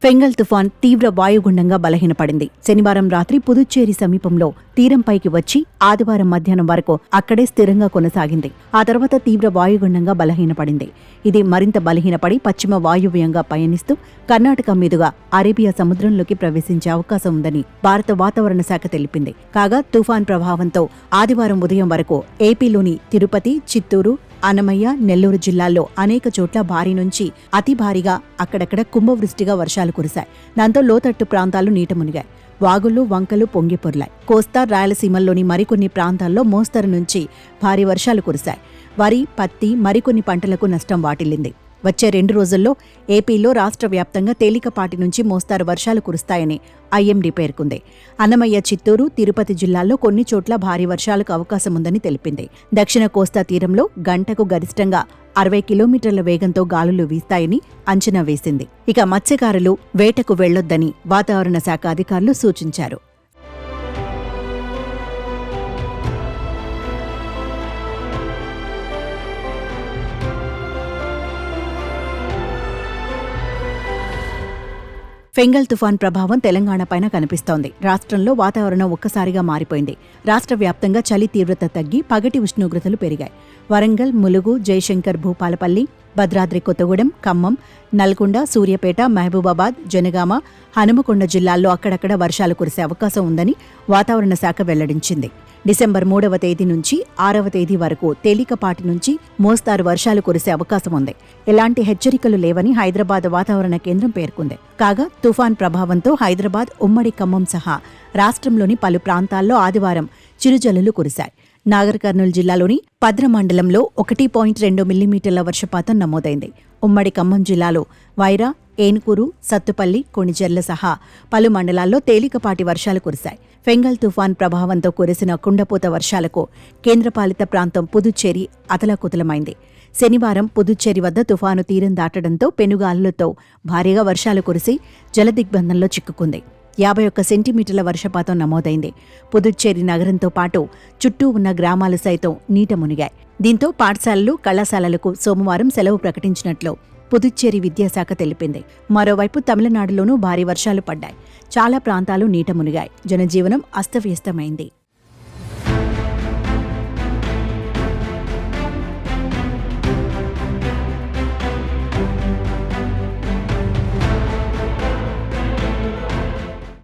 Fengal తుఫాన్ తీవ్ర వాయుగుండంగా బలహీనపడింది. శనివారం రాత్రి పుదుచ్చేరి సమీపంలో తీరంపైకి వచ్చి ఆదివారం మధ్యాహ్నం వరకు అక్కడే స్థిరంగా కొనసాగింది. ఆ తర్వాత తీవ్ర వాయుగుండంగా బలహీనపడింది. ఇది మరింత బలహీనపడి పశ్చిమ వాయువ్యంగా పయనిస్తూ కర్ణాటక మీదుగా అరేబియా సముద్రంలోకి ప్రవేశించే అవకాశం ఉందని భారత వాతావరణ శాఖ తెలిపింది. కాగా తుఫాన్ ప్రభావంతో ఆదివారం ఉదయం వరకు ఏపీలోని తిరుపతి, చిత్తూరు, అన్నమయ్య, నెల్లూరు జిల్లాల్లో అనేక చోట్ల భారీ నుంచి అతి భారీగా అక్కడక్కడ కుంభవృష్టిగా వర్షాలు కురిశాయి. దాంతో లోతట్టు ప్రాంతాలు నీట మునిగాయి. వాగులు, వంకలు పొంగి పొర్లాయి. కోస్తా, రాయలసీమల్లోని మరికొన్ని ప్రాంతాల్లో మోస్తరు నుంచి భారీ వర్షాలు కురిశాయి. వరి, పత్తి, మరికొన్ని పంటలకు నష్టం వాటిల్లింది. వచ్చే 2 రోజుల్లో ఏపీలో రాష్ట్ర వ్యాప్తంగా తేలికపాటి నుంచి మోస్తారు వర్షాలు కురుస్తాయని ఐఎండీ పేర్కొంది. అన్నమయ్య, చిత్తూరు, తిరుపతి జిల్లాల్లో కొన్ని చోట్ల భారీ వర్షాలకు అవకాశం ఉందని తెలిపింది. దక్షిణ కోస్తా తీరంలో గంటకు గరిష్టంగా 60 కిలోమీటర్ల వేగంతో గాలులు వీస్తాయని అంచనా వేసింది. ఇక మత్స్యకారులు వేటకు వెళ్లొద్దని వాతావరణ శాఖ అధికారులు సూచించారు. ఫెంగల్ తుఫాన్ ప్రభావం తెలంగాణపైన కనిపిస్తోంది. రాష్ట్రంలో వాతావరణం ఒక్కసారిగా మారిపోయింది. రాష్ట్ర వ్యాప్తంగా చలి తీవ్రత తగ్గి పగటి ఉష్ణోగ్రతలు పెరిగాయి. వరంగల్, ములుగు, జయశంకర్, భూపాలపల్లి, భద్రాద్రి కొత్తగూడెం, ఖమ్మం, నల్గొండ, సూర్యాపేట, మహబూబాబాద్, జనగామ, హనుమకొండ జిల్లాల్లో అక్కడక్కడ వర్షాలు కురిసే అవకాశం ఉందని వాతావరణ శాఖ వెల్లడించింది. డిసెంబర్ 3వ తేదీ నుంచి 6వ తేదీ వరకు తేలికపాటి నుంచి మోస్తారు వర్షాలు కురిసే అవకాశం ఉంది. ఎలాంటి హెచ్చరికలు లేవని హైదరాబాద్ వాతావరణ కేంద్రం పేర్కొంది. కాగా తుఫాన్ ప్రభావంతో హైదరాబాద్, ఉమ్మడి ఖమ్మం సహా రాష్ట్రంలోని పలు ప్రాంతాల్లో ఆదివారం చిరుజల్లులు కురిశాయి. నాగర్ కర్నూలు జిల్లాలోని పద్ర మండలంలో 1.2 మిల్లీమీటర్ల వర్షపాతం నమోదైంది. ఉమ్మడి ఖమ్మం జిల్లాలో వైరా, ఏనుకూరు, సత్తుపల్లి, కొణిజర్ల సహా పలు మండలాల్లో తేలికపాటి వర్షాలు కురిశాయి. ఫెంగల్ తుఫాన్ ప్రభావంతో కురిసిన కుండపోత వర్షాలకు కేంద్రపాలిత ప్రాంతం పుదుచ్చేరి అతలాకుతలమైంది. శనివారం పుదుచ్చేరి వద్ద తుఫాను తీరం దాటడంతో పెనుగాలులతో భారీగా వర్షాలు కురిసి జలదిగ్బంధంలో చిక్కుకుంది. 51 సెంటీమీటర్ల వర్షపాతం నమోదైంది. పుదుచ్చేరి నగరంతో పాటు చుట్టూ ఉన్న గ్రామాలు సైతం నీట మునిగాయి. దీంతో పాఠశాలలు, కళాశాలలకు సోమవారం సెలవు ప్రకటించినట్లు పుదుచ్చేరి విద్యాశాఖ తెలిపింది. మరోవైపు తమిళనాడులోనూ భారీ వర్షాలు పడ్డాయి. చాలా ప్రాంతాలు నీట మునిగాయి. జనజీవనం అస్తవ్యస్తమైంది.